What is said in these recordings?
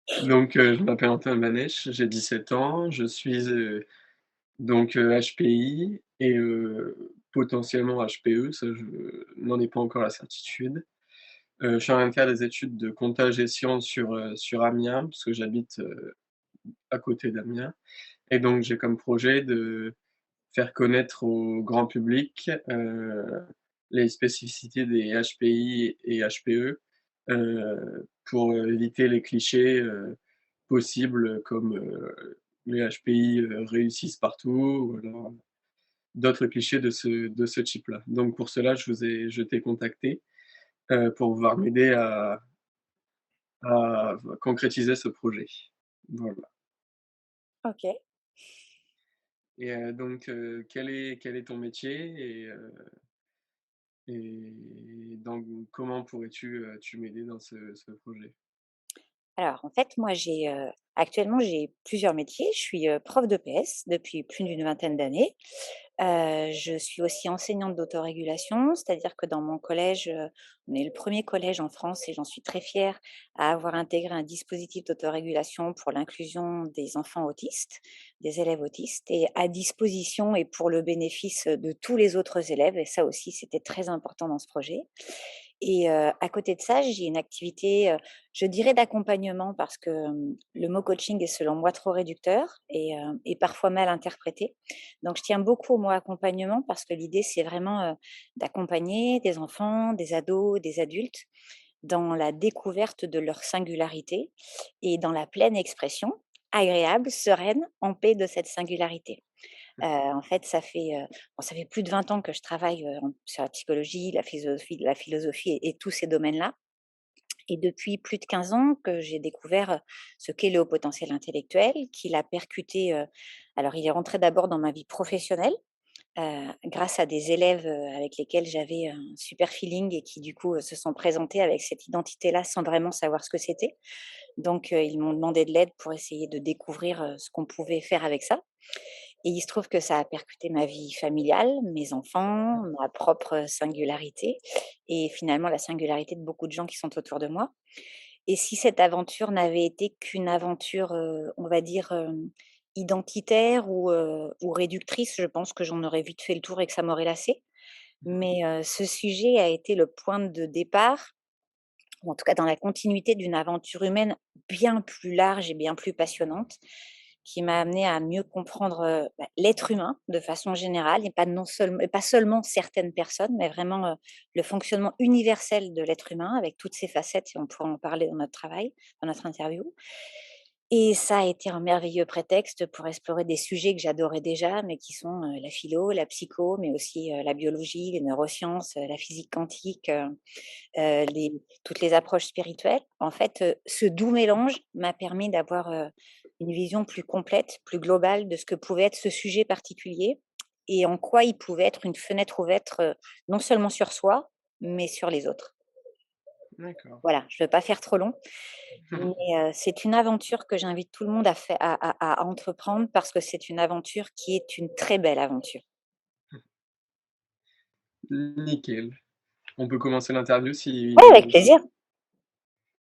Je m'appelle Antoine Manèche, j'ai 17 ans, je suis, HPI et potentiellement HPE, ça je n'en ai pas encore la certitude. Je suis en train de faire des études de compta-gestion sur Amiens, parce que j'habite, à côté d'Amiens et donc j'ai comme projet de faire connaître au grand public, les spécificités des HPI et HPE, pour, éviter les clichés, possibles comme, les HPI, réussissent partout ou alors d'autres clichés de ce type-là. Donc pour cela, je t'ai contacté, pour pouvoir m'aider à concrétiser ce projet. Voilà OK. et quel est ton métier et donc comment pourrais-tu m'aider dans ce projet? Alors en fait, moi actuellement j'ai plusieurs métiers. Je suis, prof de PS depuis plus d'une vingtaine d'années. Je suis aussi enseignante d'autorégulation, c'est-à-dire que dans mon collège, on est le premier collège en France et j'en suis très fière à avoir intégré un dispositif d'autorégulation pour l'inclusion des enfants autistes, des élèves autistes et à disposition et pour le bénéfice, de tous les autres élèves et ça aussi c'était très important dans ce projet. Et à côté de ça, j'ai une activité, je dirais d'accompagnement parce que, le mot coaching est selon moi trop réducteur et parfois mal interprété. Donc je tiens beaucoup au mot accompagnement parce que l'idée c'est vraiment, d'accompagner des enfants, des ados, des adultes dans la découverte de leur singularité et dans la pleine expression agréable, sereine, en paix de cette singularité. En fait, ça fait plus de 20 ans que je travaille, sur la psychologie, la philosophie et tous ces domaines-là et depuis plus de 15 ans que j'ai découvert, ce qu'est le haut potentiel intellectuel, qu'il a percuté, alors il est rentré d'abord dans ma vie professionnelle, grâce à des élèves, avec lesquels j'avais un super feeling et qui du coup, se sont présentés avec cette identité-là sans vraiment savoir ce que c'était. Donc ils m'ont demandé de l'aide pour essayer de découvrir, ce qu'on pouvait faire avec ça. Et il se trouve que ça a percuté ma vie familiale, mes enfants, ma propre singularité et finalement la singularité de beaucoup de gens qui sont autour de moi. Et si cette aventure n'avait été qu'une aventure, on va dire, identitaire ou réductrice, je pense que j'en aurais vite fait le tour et que ça m'aurait lassée. Mais, ce sujet a été le point de départ, ou en tout cas dans la continuité d'une aventure humaine bien plus large et bien plus passionnante, qui m'a amenée à mieux comprendre, l'être humain de façon générale et pas seulement certaines personnes, mais vraiment, le fonctionnement universel de l'être humain avec toutes ses facettes et on pourra en parler dans notre travail, dans notre interview. Et ça a été un merveilleux prétexte pour explorer des sujets que j'adorais déjà, mais qui sont, la philo, la psycho, mais aussi, la biologie, les neurosciences, la physique quantique, les toutes les approches spirituelles. En fait, ce doux mélange m'a permis d'avoir, une vision plus complète, plus globale de ce que pouvait être ce sujet particulier et en quoi il pouvait être une fenêtre ouverte, non seulement sur soi, mais sur les autres. D'accord. Voilà, je ne veux pas faire trop long, mais c'est une aventure que j'invite tout le monde à fai à entreprendre parce que c'est une aventure qui est une très belle aventure. Nickel. On peut commencer l'interview Ouais, avec si plaisir.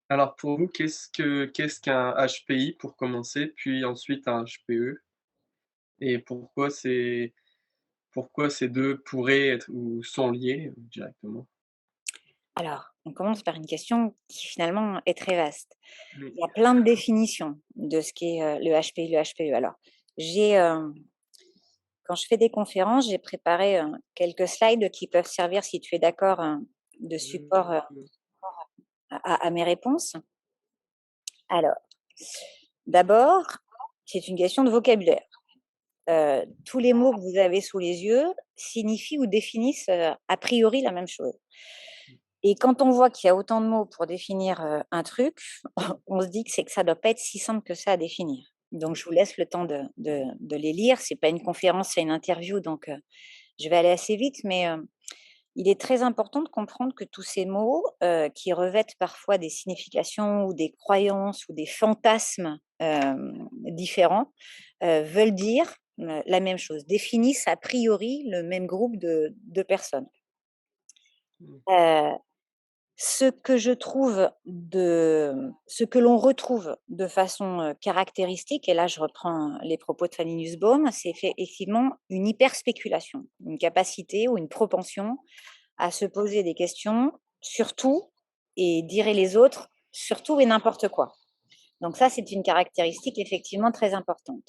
alors pour vous, qu'est-ce qu'un HPI pour commencer, puis ensuite un HPE? Et pourquoi ces 2 pourraient être ou sont liés, directement? Alors, on commence par une question qui finalement est très vaste. Oui. Il y a plein de définitions de ce qu'est, le HPI, le HPE. Alors, j'ai, quand je fais des conférences, j'ai préparé, quelques slides qui peuvent servir, si tu es d'accord, de support, à mes réponses. Alors, d'abord, c'est une question de vocabulaire. Tous les mots que vous avez sous les yeux signifient ou définissent, a priori la même chose et quand on voit qu'il y a autant de mots pour définir, un truc, on se dit que c'est que ça doit pas être si simple que ça à définir. Donc je vous laisse le temps de les lire. C'est pas une conférence, c'est une interview, donc je vais aller assez vite, mais il est très important de comprendre que tous ces mots, qui revêtent parfois des significations ou des croyances ou des fantasmes, différents, veulent dire, la même chose, définissent a priori le même groupe de personnes. Mmh. Heu Ce que l'on retrouve de façon, caractéristique, et là je reprends les propos de Fanny Nussbaum, c'est effectivement une hyperspéculation, une capacité ou une propension à se poser des questions sur tout et dire et les autres sur tout et n'importe quoi. Donc ça, c'est une caractéristique effectivement très importante.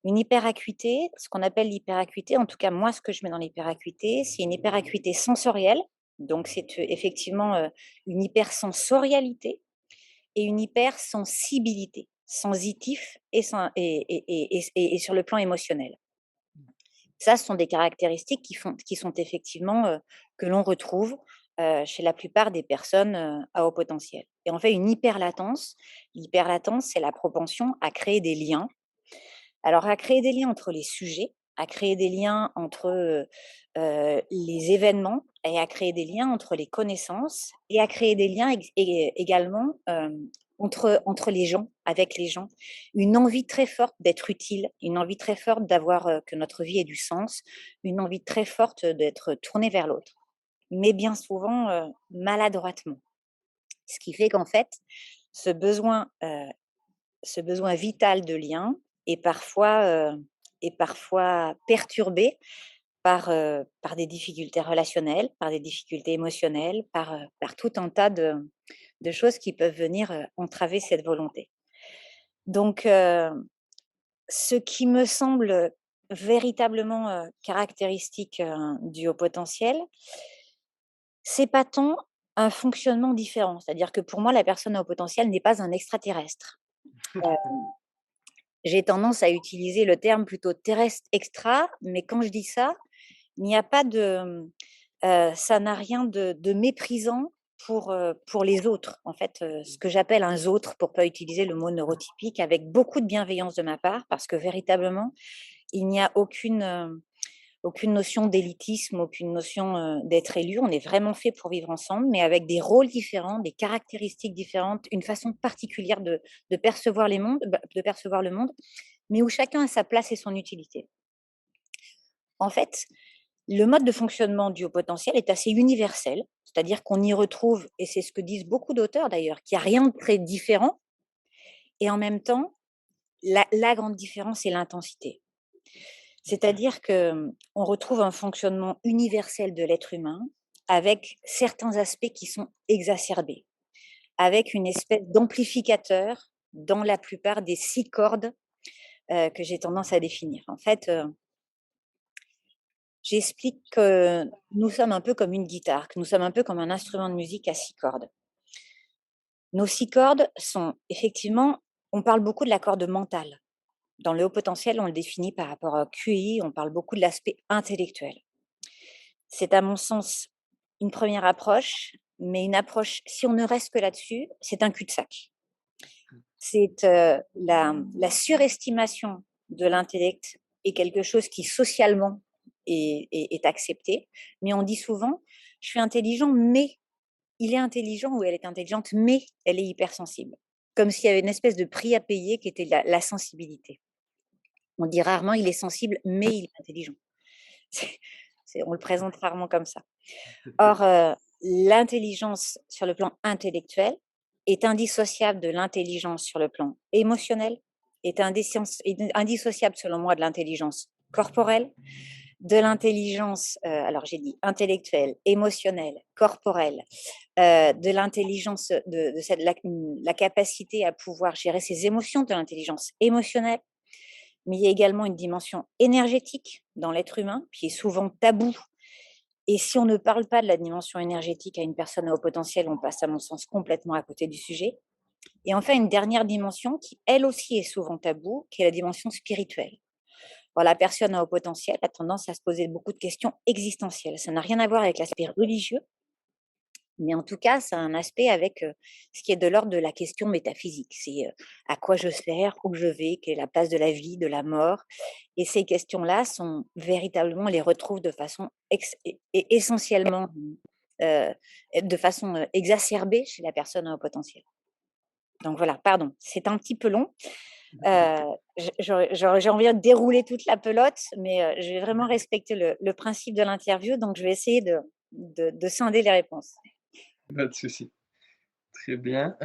Une hyperacuité, ce qu'on appelle l'hyperacuité, en tout cas moi ce que je mets dans l'hyperacuité, c'est une hyperacuité sensorielle, donc c'est, effectivement, une hypersensorialité et une hypersensibilité, sensitif et sen et sur le plan émotionnel. Ça, ce sont des caractéristiques qui sont effectivement, que l'on retrouve, chez la plupart des personnes, à haut potentiel. Et en fait, une hyperlatence, l'hyperlatence, c'est la propension à créer des liens. Alors à créer des liens entre les sujets, à créer des liens entre, les événements et à créer des liens entre les connaissances et à créer des liens également, entre les gens, avec les gens. Une envie très forte d'être utile, une envie très forte d'avoir, que notre vie ait du sens, une envie très forte d'être tournée vers l'autre, mais bien souvent, maladroitement. Ce qui fait qu'en fait, ce besoin, heu, ce besoin vital de lien est parfois perturbé par des difficultés relationnelles, par des difficultés émotionnelles, par tout un tas de choses qui peuvent venir, entraver cette volonté. Donc ce qui me semble véritablement, caractéristique, du haut potentiel, c'est pas tant un fonctionnement différent. C'est-à-dire que pour moi, la personne à haut potentiel n'est pas un extraterrestre. Heu, j'ai tendance à utiliser le terme plutôt terrestre extra, mais quand je dis ça, il n'y a pas de, ça n'a rien de méprisant pour les autres. En fait, ce que j'appelle un «autre», pour pas utiliser le mot neurotypique, avec beaucoup de bienveillance de ma part, parce que véritablement, il n'y a aucune notion d'élitisme, aucune notion, d'être élu. On est vraiment fait pour vivre ensemble, mais avec des rôles différents, des caractéristiques différentes, une façon particulière de percevoir de percevoir le monde, mais où chacun a sa place et son utilité. En fait, le mode de fonctionnement du haut potentiel est assez universel, c'est-à-dire qu'on y retrouve, et c'est ce que disent beaucoup d'auteurs d'ailleurs, qu'il y a rien de très différent, et en même temps, la grande différence, c'est l'intensité. C'est-à-dire que, on retrouve un fonctionnement universel de l'être humain avec certains aspects qui sont exacerbés, avec une espèce d'amplificateur dans la plupart des 6 cordes, que j'ai tendance à définir. En fait, j'explique que nous sommes un peu comme une guitare, que nous sommes un peu comme un instrument de musique à 6 cordes. Nos 6 cordes sont effectivement, on parle beaucoup de la corde mentale. Dans le haut potentiel, on le définit par rapport au QI, on parle beaucoup de l'aspect intellectuel. C'est à mon sens une première approche, mais une approche, si on ne reste que là-dessus, c'est un cul-de-sac. C'est, la surestimation de l'intellect est quelque chose qui socialement est accepté, mais on dit souvent: «Je suis intelligent, mais» il est intelligent ou elle est intelligente, mais elle est hypersensible. Comme s'il y avait une espèce de prix à payer qui était la sensibilité. On dit rarement: «Il est sensible, mais il est intelligent». C'est on le présente rarement comme ça. Or, l'intelligence sur le plan intellectuel est indissociable de l'intelligence sur le plan émotionnel, est indissociable selon moi de l'intelligence corporelle, de l'intelligence, alors j'ai dit intellectuelle, émotionnelle, corporelle, de l'intelligence, de cette la capacité à pouvoir gérer ses émotions, de l'intelligence émotionnelle, mais il y a également une dimension énergétique dans l'être humain qui est souvent taboue, et si on ne parle pas de la dimension énergétique à une personne à haut potentiel, on passe à mon sens complètement à côté du sujet. Et enfin, une dernière dimension qui, elle aussi, est souvent taboue, qui est la dimension spirituelle. Alors, la personne à haut potentiel a tendance à se poser beaucoup de questions existentielles. Ça n'a rien à voir avec l'aspect religieux, mais en tout cas, ça a un aspect avec, ce qui est de l'ordre de la question métaphysique. C'est, à quoi je sers? Où je vais? Quelle est la place de la vie, de la mort? Et ces questions-là sont véritablement, on les retrouve de façon essentiellement, heu, de façon, exacerbée chez la personne à haut potentiel. Donc voilà, pardon, c'est un petit peu long. J'ai envie de dérouler toute la pelote, mais, je vais vraiment respecter le principe de l'interview, donc je vais essayer de scinder les réponses. Pas de souci. Très bien.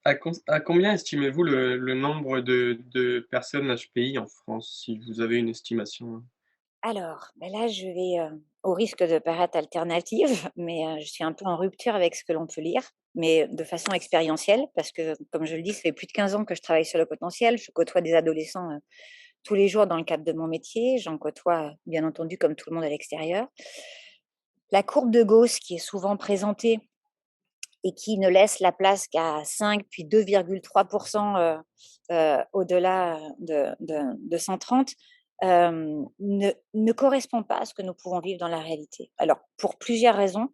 À combien estimez-vous le nombre de personnes HPI en France, si vous avez une estimation? Alors, là, je vais, au risque de paraître alternative, mais je suis un peu en rupture avec ce que l'on peut lire, mais de façon expérientielle parce que, comme je le dis, ça fait plus de 15 ans que je travaille sur le potentiel. Je côtoie des adolescents, tous les jours dans le cadre de mon métier. J'en côtoie, bien entendu, comme tout le monde à l'extérieur. La courbe de Gauss qui est souvent présentée et qui ne laisse la place qu'à 5 puis 2,3 au-delà de 130, ne correspond pas à ce que nous pouvons vivre dans la réalité. Alors, pour plusieurs raisons.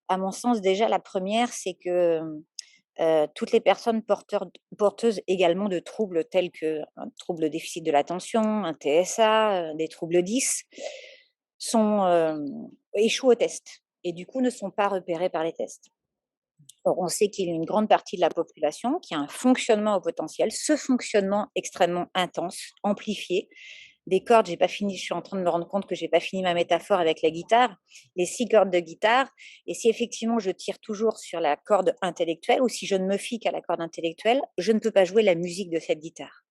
À mon sens, déjà, la première, c'est que, toutes les personnes porteuses également de troubles tels qu'un trouble déficit de l'attention, un TSA, des troubles 10 sont, échouent aux tests et du coup ne sont pas repérés par les tests. Or, on sait qu'il y a une grande partie de la population qui a un fonctionnement au potentiel, ce fonctionnement extrêmement intense, amplifié. Des cordes, j'ai pas fini, je suis en train de me rendre compte que j'ai pas fini ma métaphore avec la guitare, les 6 cordes de guitare. Et si effectivement je tire toujours sur la corde intellectuelle ou si je ne me fie qu'à la corde intellectuelle, je ne peux pas jouer la musique de cette guitare.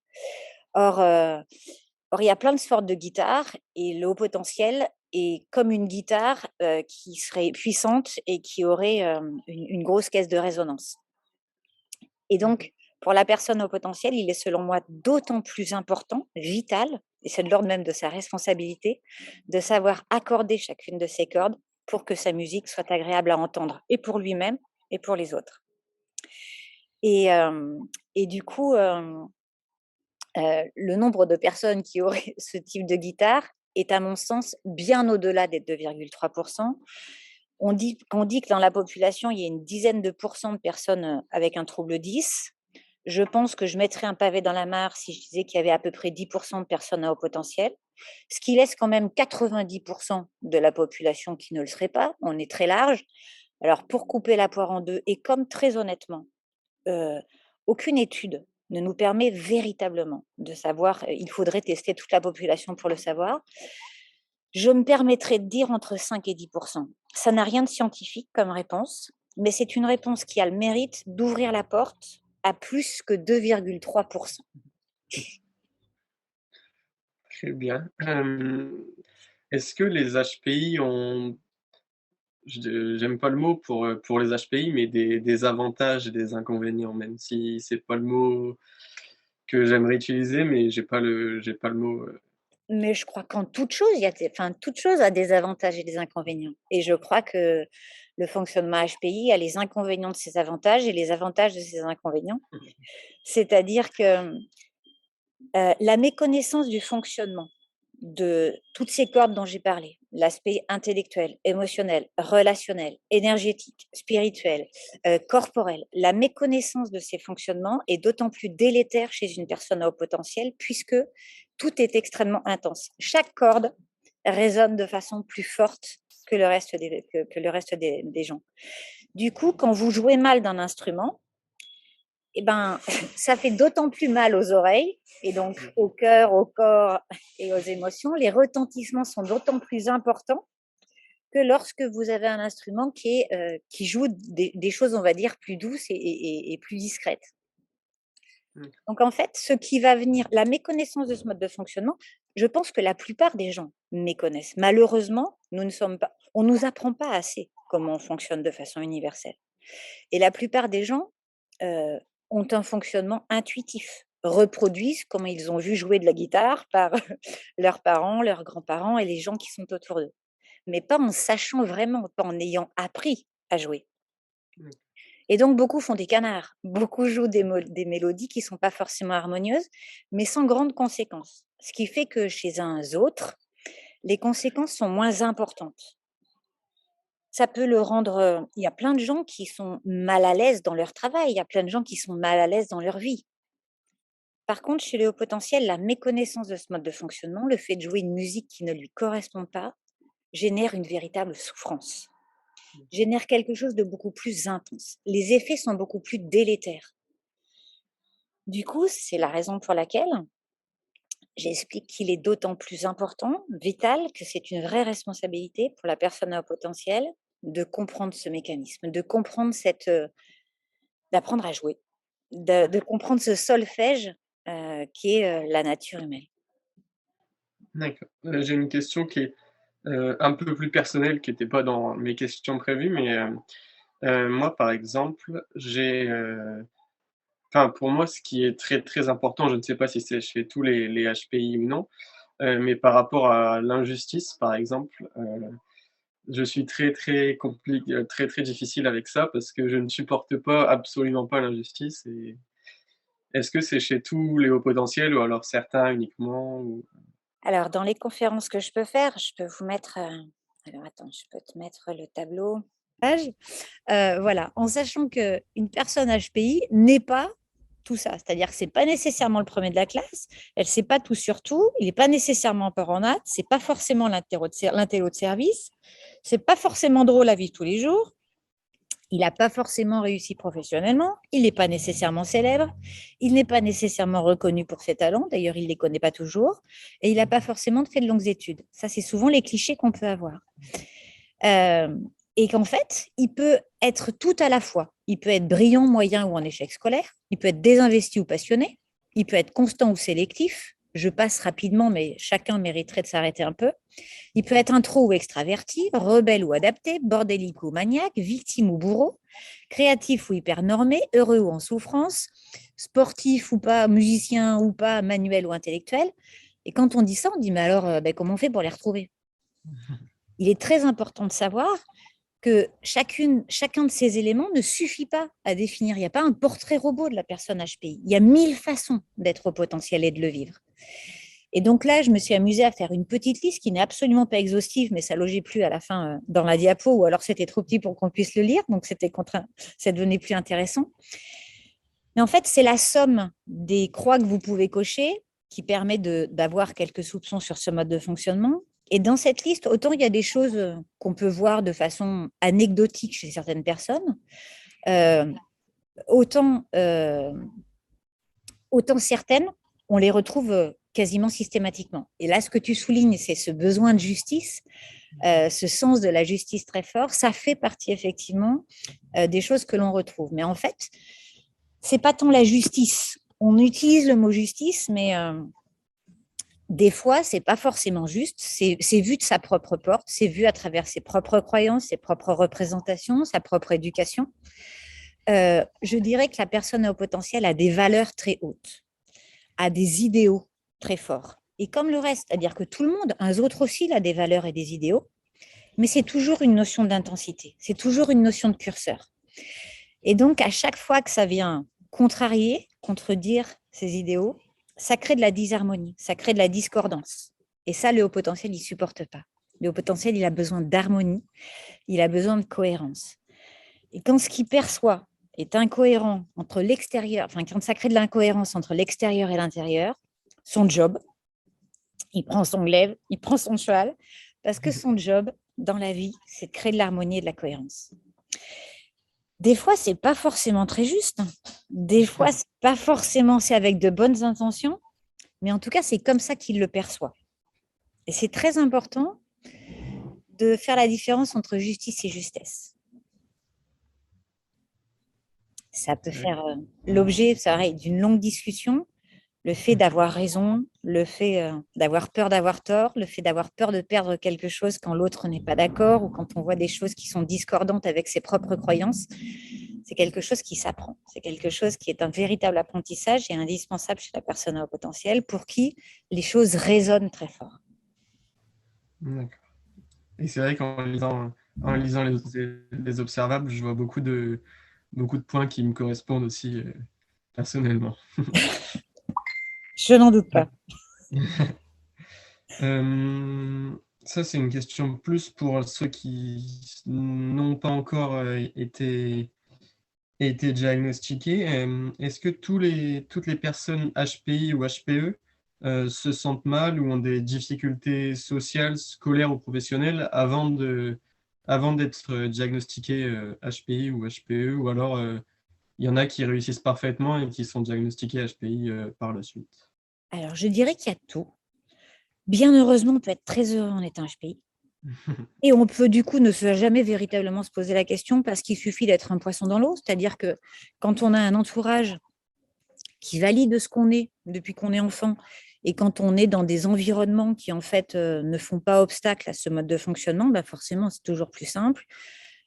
Or, or, il y a plein de sortes de guitares et le haut potentiel est comme une guitare, qui serait puissante et qui aurait, une grosse caisse de résonance. Et Mmh. donc, pour la personne au potentiel, il est selon moi d'autant plus important, vital, et c'est de l'ordre même de sa responsabilité, de savoir accorder chacune de ses cordes pour que sa musique soit agréable à entendre, et pour lui-même et pour les autres. Et, et du coup, le nombre de personnes qui auraient ce type de guitare est, à mon sens, bien au-delà des 2,3. On dit que dans la population, il y a une dizaine de pourcents de personnes, avec un trouble 10. Je pense que je mettrais un pavé dans la mare si je disais qu'il y avait à peu près 10 de personnes à haut potentiel, ce qui laisse quand même 90 de la population qui ne le serait pas. On est très large. Alors pour couper la poire en 2 et comme très honnêtement, heu, aucune étude ne nous permet véritablement de savoir, il faudrait tester toute la population pour le savoir. Je me permettrais de dire entre 5 et 10. Ça n'a rien de scientifique comme réponse, mais c'est une réponse qui a le mérite d'ouvrir la porte à plus que 2,3. Très bien. Est-ce que les HPI ont j'aime pas le mot pour les HPI, mais des avantages et des inconvénients, même si c'est pas le mot que j'aimerais utiliser, mais j'ai pas le mot, Mais je crois qu'en toute chose, il y a des enfin, toute chose a des avantages et des inconvénients et je crois que le fonctionnement HPI a les inconvénients de ses avantages et les avantages de ses inconvénients. C'est-à-dire que, la méconnaissance du fonctionnement de toutes ces cordes dont j'ai parlé, l'aspect intellectuel, émotionnel, relationnel, énergétique, spirituel, corporel, la méconnaissance de ces fonctionnements est d'autant plus délétère chez une personne à haut potentiel puisque tout est extrêmement intense. Chaque corde résonne de façon plus forte que le reste des gens. Du coup, quand vous jouez mal d'un instrument, et ben, ça fait d'autant plus mal aux oreilles et donc mmh, au cœur, au corps et aux émotions. Les retentissements sont d'autant plus importants que lorsque vous avez un instrument qui joue des choses, on va dire, plus douces et plus discrètes. mmh, Donc en fait, ce qui va venir, la méconnaissance de ce mode de fonctionnement, je pense que la plupart des gens méconnaissent. Malheureusement, on nous apprend pas assez comment on fonctionne de façon universelle. Et la plupart des gens, heu, ont un fonctionnement intuitif, reproduisent comment ils ont vu jouer de la guitare par leurs parents, leurs grands-parents et les gens qui sont autour d'eux. Mais pas en sachant vraiment, pas en ayant appris à jouer. mmh, Et donc beaucoup font des canards, beaucoup jouent des mélodies qui sont pas forcément harmonieuses, mais sans grandes conséquences. Ce qui fait que chez un autre, les conséquences sont moins importantes. Ça peut le rendre, il y a plein de gens qui sont mal à l'aise dans leur travail, il y a plein de gens qui sont mal à l'aise dans leur vie. Par contre, chez les hauts potentiels, la méconnaissance de ce mode de fonctionnement, le fait de jouer une musique qui ne lui correspond pas, génère une véritable souffrance, mmh. génère quelque chose de beaucoup plus intense. Les effets sont beaucoup plus délétères. Du coup, c'est la raison pour laquelle j'explique qu'il est d'autant plus important, vital, que c'est une vraie responsabilité pour la personne à haut potentiel de comprendre ce mécanisme, de comprendre d'apprendre à jouer, de comprendre ce solfège, qui est, la nature humaine. D'accord. J'ai une question qui est, un peu plus personnelle, qui était pas dans mes questions prévues, mais, moi, par exemple, enfin, pour moi, ce qui est très, très important, je ne sais pas si c'est chez tous les HPI ou non, mais par rapport à l'injustice, par exemple, je suis très, très, très difficile avec ça parce que je ne supporte pas, absolument pas l'injustice. Et est-ce que c'est chez tous les hauts potentiels ou alors certains uniquement ou? Alors dans les conférences que je peux faire, je peux vous mettre, alors attends, je peux te mettre le tableau page. Voilà, en sachant qu'une personne HPI n'est pas tout ça. C'est-à-dire que c'est pas nécessairement le premier de la classe, elle sait pas tout sur tout, il est pas nécessairement fort en maths, c'est pas forcément l'intello de service, c'est pas forcément drôle à vivre tous les jours, il n'a pas forcément réussi professionnellement, il n'est pas nécessairement célèbre, il n'est pas nécessairement reconnu pour ses talents, d'ailleurs il ne les connaît pas toujours, et il n'a pas forcément fait de longues études. Ça, c'est souvent les clichés qu'on peut avoir. Euh, et qu'en fait, il peut être tout à la fois. Il peut être brillant, moyen ou en échec scolaire, il peut être désinvesti ou passionné, il peut être constant ou sélectif. Je passe rapidement, mais chacun mériterait de s'arrêter un peu. Il peut être intro ou extraverti, rebelle ou adapté, bordélique ou maniaque, victime ou bourreau, créatif ou hypernormé, heureux ou en souffrance, sportif ou pas, musicien ou pas, manuel ou intellectuel. Et quand on dit ça, on dit, mais alors, comment on fait pour les retrouver? Il est très important de savoir que chacun de ces éléments ne suffit pas à définir. Il n'y a pas un portrait robot de la personne HPI. Il y a 1000 façons d'être au potentiel et de le vivre. Et donc là, je me suis amusée à faire une petite liste qui n'est absolument pas exhaustive, mais ça logeait plus à la fin dans la diapo, ou alors c'était trop petit pour qu'on puisse le lire, donc ça devenait plus intéressant. Mais en fait, c'est la somme des croix que vous pouvez cocher qui permet d'avoir quelques soupçons sur ce mode de fonctionnement. Et dans cette liste, autant il y a des choses qu'on peut voir de façon anecdotique chez certaines personnes, euh, autant, euh, autant certaines, on les retrouve quasiment systématiquement. Et là, ce que tu soulignes, c'est ce besoin de justice, ce sens de la justice très fort. Ça fait partie effectivement des choses que l'on retrouve. Mais en fait, c'est pas tant la justice. On utilise le mot justice, mais des fois, c'est pas forcément juste. C'est vu de sa propre porte, c'est vu à travers ses propres croyances, ses propres représentations, sa propre éducation. Je dirais que la personne à haut potentiel a des valeurs très hautes, a des idéaux très forts. Et comme le reste, c'est-à-dire que tout le monde, un autre aussi, a des valeurs et des idéaux, mais c'est toujours une notion d'intensité, c'est toujours une notion de curseur. Et donc, à chaque fois que ça vient contrarier, contredire ces idéaux, ça crée de la disharmonie, ça crée de la discordance. Et ça, le haut potentiel, il ne supporte pas. Le haut potentiel, il a besoin d'harmonie, il a besoin de cohérence. Et quand ce qu'il perçoit est incohérent entre l'extérieur, enfin, quand ça crée de l'incohérence entre l'extérieur et l'intérieur, son job, il prend son glaive, il prend son cheval, parce que son job dans la vie, c'est de créer de l'harmonie et de la cohérence. Des fois, c'est pas forcément très juste. Des fois, c'est pas forcément, c'est avec de bonnes intentions, mais en tout cas, c'est comme ça qu'il le perçoit. Et c'est très important de faire la différence entre justice et justesse. Ça peut faire l'objet, d'une longue discussion. Le fait d'avoir raison, le fait d'avoir peur d'avoir tort, le fait d'avoir peur de perdre quelque chose quand l'autre n'est pas d'accord ou quand on voit des choses qui sont discordantes avec ses propres croyances, c'est quelque chose qui s'apprend. C'est quelque chose qui est un véritable apprentissage et indispensable chez la personne à haut potentiel pour qui les choses résonnent très fort. D'accord. Et c'est vrai qu'en lisant les observables, je vois beaucoup de points qui me correspondent aussi, personnellement. Je n'en doute pas. Ça, c'est une question plus pour ceux qui n'ont pas encore été diagnostiqués. Est-ce que toutes les personnes HPI ou HPE se sentent mal ou ont des difficultés sociales, scolaires ou professionnelles avant d'être diagnostiquées HPI ou HPE, ou alors il y en a qui réussissent parfaitement et qui sont diagnostiqués HPI par la suite? Alors, je dirais qu'il y a tout. Bien heureusement, on peut être très heureux en étant HPI. Et on peut du coup ne jamais véritablement se poser la question parce qu'il suffit d'être un poisson dans l'eau. C'est-à-dire que quand on a un entourage qui valide ce qu'on est depuis qu'on est enfant et quand on est dans des environnements qui en fait ne font pas obstacle à ce mode de fonctionnement, bah forcément c'est toujours plus simple.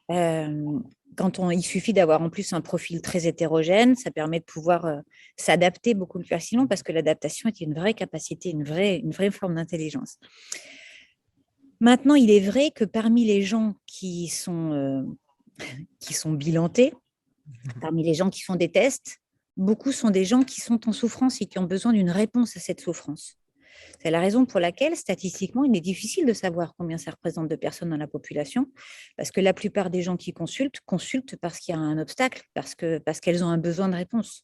Il suffit d'avoir en plus un profil très hétérogène, ça permet de pouvoir s'adapter beaucoup plus facilement parce que l'adaptation est une vraie capacité, une vraie forme d'intelligence. Maintenant, il est vrai que parmi les gens qui sont bilantés, parmi les gens qui font des tests, beaucoup sont des gens qui sont en souffrance et qui ont besoin d'une réponse à cette souffrance. C'est la raison pour laquelle, statistiquement, il est difficile de savoir combien ça représente de personnes dans la population, parce que la plupart des gens qui consultent parce qu'il y a un obstacle, parce qu'elles ont un besoin de réponse.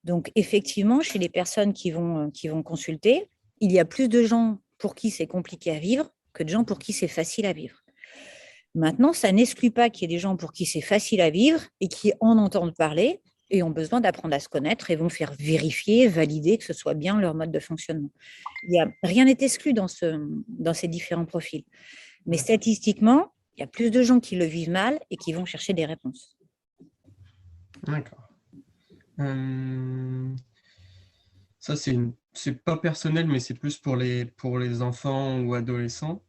Donc, effectivement, chez les personnes qui vont consulter, il y a plus de gens pour qui c'est compliqué à vivre que de gens pour qui c'est facile à vivre. Maintenant, ça n'exclut pas qu'il y ait des gens pour qui c'est facile à vivre et qui en entendent parler et ont besoin d'apprendre à se connaître et vont faire vérifier, valider que ce soit bien leur mode de fonctionnement. Rien n'est exclu dans ces différents profils. Mais statistiquement, il y a plus de gens qui le vivent mal et qui vont chercher des réponses. D'accord. Ça, c'est pas personnel, mais c'est plus pour les enfants ou adolescents.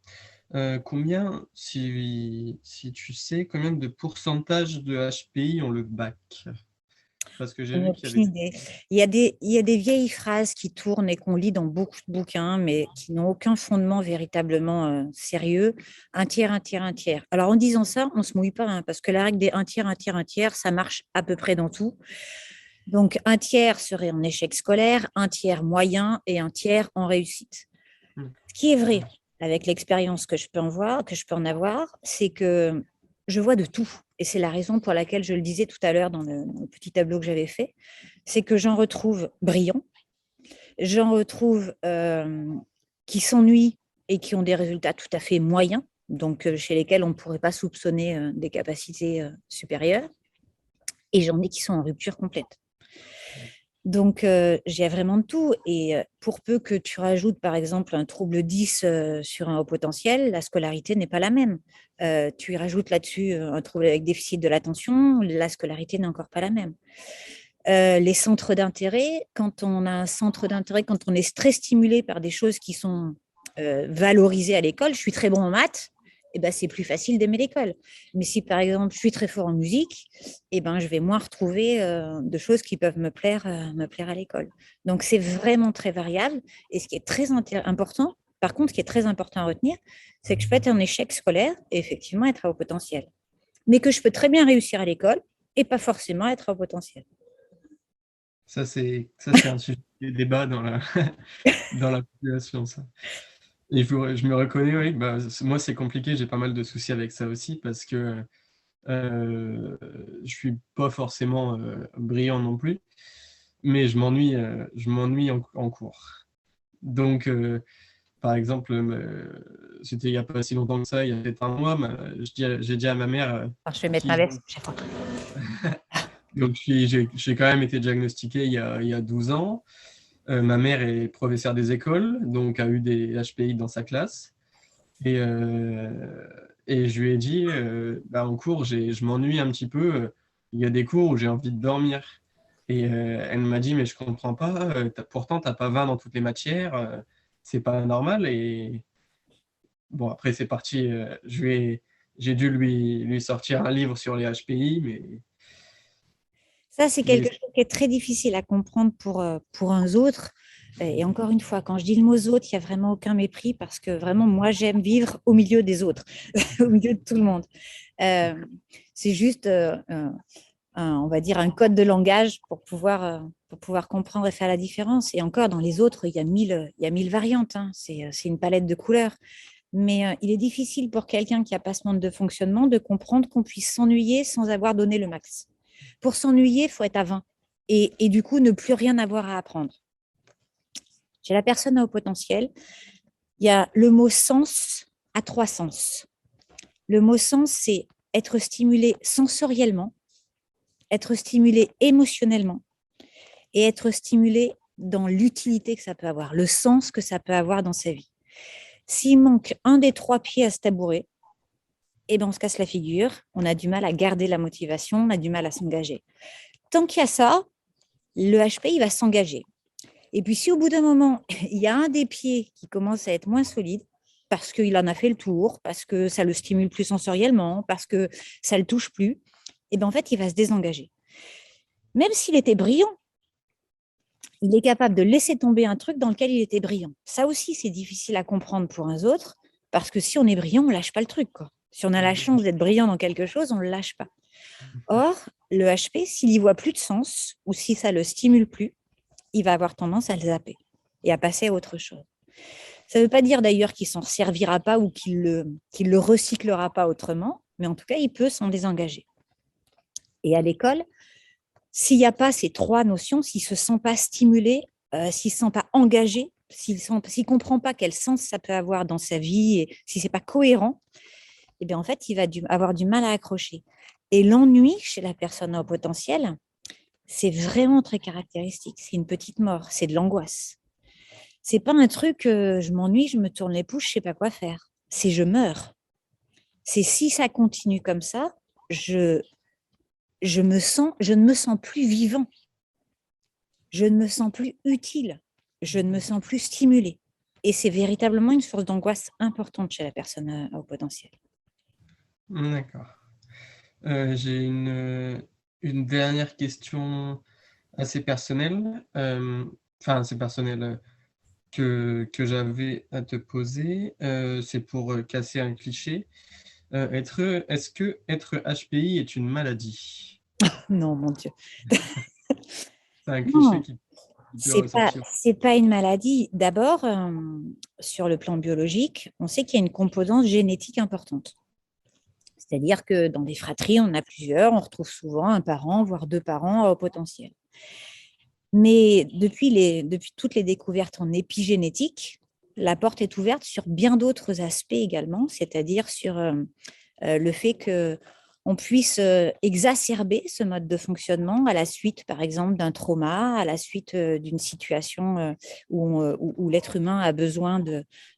Combien, si tu sais, combien de pourcentage de HPI ont le bac? Parce que j'ai vu qu'il y Aucune avait... idée. Il y a des vieilles phrases qui tournent et qu'on lit dans beaucoup de bouquins, mais qui n'ont aucun fondement véritablement sérieux. Un tiers, un tiers, un tiers. Alors, en disant ça, on ne se mouille pas, hein, parce que la règle des un tiers, un tiers, un tiers, ça marche à peu près dans tout. Donc, un tiers serait en échec scolaire, un tiers moyen et un tiers en réussite. Ce qui est vrai, avec l'expérience que je peux en avoir, c'est que je vois de tout. Et c'est la raison pour laquelle je le disais tout à l'heure dans le petit tableau que j'avais fait, c'est que j'en retrouve brillants, j'en retrouve qui s'ennuient et qui ont des résultats tout à fait moyens, donc chez lesquels on ne pourrait pas soupçonner des capacités supérieures, et j'en ai qui sont en rupture complète. Donc, j'ai vraiment de tout. Et pour peu que tu rajoutes, par exemple, un trouble 10 sur un haut potentiel, la scolarité n'est pas la même. Tu y rajoutes là-dessus un trouble avec déficit de l'attention, la scolarité n'est encore pas la même. Les centres d'intérêt, quand on a un centre d'intérêt, quand on est très stimulé par des choses qui sont valorisées à l'école, je suis très bon en maths, eh ben, c'est plus facile d'aimer l'école. Mais si, par exemple, je suis très fort en musique, eh ben, je vais moins retrouver de choses qui peuvent me plaire à l'école. Donc, c'est vraiment très variable. Et ce qui est très important, par contre, ce qui est très important à retenir, c'est que je peux être en échec scolaire et effectivement être à haut potentiel. Mais que je peux très bien réussir à l'école et pas forcément être à haut potentiel. Ça, c'est un sujet de débat dans la population, ça. Je me reconnais, oui. Bah, moi, c'est compliqué. J'ai pas mal de soucis avec ça aussi parce que je suis pas forcément brillant non plus, mais je m'ennuie en cours. Donc, par exemple, c'était il y a pas si longtemps que ça, il y a peut-être un mois, j'ai dit à ma mère Alors, je vais mettre ma qui veste chaque fois. donc j'ai quand même été diagnostiqué il y a 12 ans. Ma mère est professeure des écoles, donc a eu des HPI dans sa classe. Et, et je lui ai dit, bah, en cours, je m'ennuie un petit peu. Il y a des cours où j'ai envie de dormir. Et elle m'a dit, mais je comprends pas. Pourtant, t'as pas 20 dans toutes les matières. C'est pas normal. Et bon, après, c'est parti. J'ai dû lui sortir un livre sur les HPI, Ça, c'est mais quelque chose qui est très difficile à comprendre pour un autre. Et encore une fois, quand je dis le mot autre, il n'y a vraiment aucun mépris parce que vraiment, moi, j'aime vivre au milieu des autres, au milieu de tout le monde. Euh, c'est juste, on va dire, un code de langage pour pouvoir comprendre et faire la différence. Et encore, dans les autres, il y a mille variantes. Hein. C'est une palette de couleurs. Mais il est difficile pour quelqu'un qui n'a pas ce mode de fonctionnement de comprendre qu'on puisse s'ennuyer sans avoir donné le max. Pour s'ennuyer, il faut être à 20 et du coup ne plus rien avoir à apprendre. Chez la personne à haut potentiel, il y a le mot sens à 3 sens. Le mot sens, c'est être stimulé sensoriellement, être stimulé émotionnellement et être stimulé dans l'utilité que ça peut avoir, le sens que ça peut avoir dans sa vie. S'il manque un des 3 pieds à ce tabouret, eh ben, on se casse la figure, on a du mal à garder la motivation, on a du mal à s'engager. Tant qu'il y a ça, le HP, il va s'engager. Et puis, si au bout d'un moment, il y a un des pieds qui commence à être moins solide, parce qu'il en a fait le tour, parce que ça le stimule plus sensoriellement, parce que ça le touche plus, et ben en fait, il va se désengager. Même s'il était brillant, il est capable de laisser tomber un truc dans lequel il était brillant. Ça aussi, c'est difficile à comprendre pour un autre, parce que si on est brillant, on lâche pas le truc, quoi. Si on a la chance d'être brillant dans quelque chose, on ne le lâche pas. Or, le HP, s'il y voit plus de sens, ou si ça le stimule plus, il va avoir tendance à le zapper et à passer à autre chose. Ça ne veut pas dire d'ailleurs qu'il s'en servira pas ou qu'il le recyclera pas autrement, mais en tout cas, il peut s'en désengager. Et à l'école, s'il n'y a pas ces 3 notions, s'il ne se sent pas stimulé, s'il ne se sent pas engagé, s'il ne comprend pas quel sens ça peut avoir dans sa vie et si ce n'est pas cohérent, eh bien, en fait, il va avoir du mal à accrocher. Et l'ennui chez la personne à haut potentiel, c'est vraiment très caractéristique. C'est une petite mort, c'est de l'angoisse. C'est pas un truc, je m'ennuie, je me tourne les pouces, je sais pas quoi faire. C'est je meurs. C'est si ça continue comme ça, je, je ne me sens plus vivant. Je ne me sens plus utile. Je ne me sens plus stimulée. Et c'est véritablement une source d'angoisse importante chez la personne à haut potentiel. D'accord. J'ai une dernière question assez personnelle, enfin assez personnelle, que j'avais à te poser. C'est pour casser un cliché. Est-ce que être HPI est une maladie? Non, mon Dieu. C'est un cliché Non, qui peut ressortir. c'est pas une maladie. D'abord, sur le plan biologique, on sait qu'il y a une composante génétique importante. C'est-à-dire que dans des fratries, on en a plusieurs, on retrouve souvent un parent, voire 2 parents à haut potentiel. Mais depuis toutes les découvertes en épigénétique, la porte est ouverte sur bien d'autres aspects également, c'est-à-dire sur le fait qu'on puisse exacerber ce mode de fonctionnement à la suite, par exemple, d'un trauma, à la suite d'une situation où l'être humain a besoin